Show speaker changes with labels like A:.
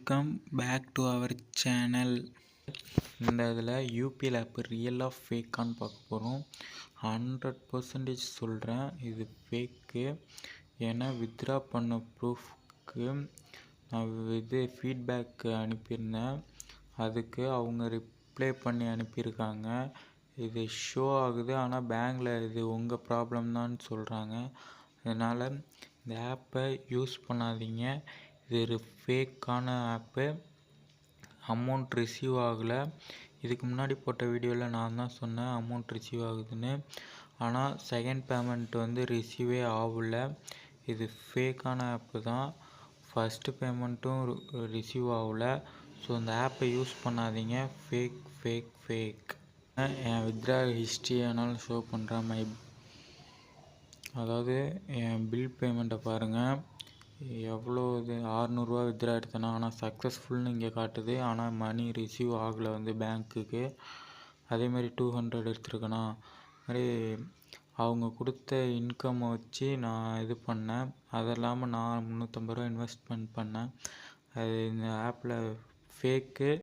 A: Welcome back to our channel. இந்த இதில் UPL app ரியலாக ஃபேக்கான்னு பார்க்க போகிறோம். 100% சொல்கிறேன் இது ஃபேக்கு. ஏன்னா வித்ட்ரா பண்ண ப்ரூஃப்க்கு நான் ஃபீட்பேக் அனுப்பியிருந்தேன். அதுக்கு அவங்க ரிப்ளை பண்ணி அனுப்பியிருக்காங்க. இது ஷோ ஆகுது, ஆனால் பேங்கில் இது உங்கள் ப்ராப்ளம் தான் சொல்கிறாங்க. அதனால் இந்த ஆப்பை யூஸ் பண்ணாதீங்க. இது ஒரு ஃபேக்கான ஆப்பு. அமௌண்ட் ரிசீவ் ஆகலை. இதுக்கு முன்னாடி போட்ட வீடியோவில் நான் தான் சொன்னேன் அமௌண்ட் ரிசீவ் ஆகுதுன்னு. ஆனால் செகண்ட் பேமெண்ட் ரிசீவே ஆகலை. இது ஃபேக்கான ஆப்பு தான். ஃபஸ்ட்டு பேமெண்ட்டும் ரிசீவ் ஆகலை. ஸோ இந்த ஆப்பை யூஸ் பண்ணாதீங்க. Fake fake fake. என் வித்ட்ரா ஹிஸ்ட்ரி ஆனாலும் ஷோ பண்ணுறேன். அதாவது என் பில் பேமெண்ட்டை பாருங்கள். எவ்வளோ இது 600 வித்ட்ரா எடுத்தேன்னா, ஆனால் சக்ஸஸ்ஃபுல்னு இங்கே காட்டுது. ஆனால் மணி ரிசீவ் ஆகலை பேங்க்குக்கு. அதேமாதிரி 200 எடுத்துருக்கேனா, மாதிரி அவங்க கொடுத்த இன்கம்மை வச்சு நான் இது பண்ணேன். அது இல்லாமல் நான் 350 இன்வெஸ்ட்மெண்ட் பண்ணேன். அது இந்த ஆப்பில் ஃபேக்கு.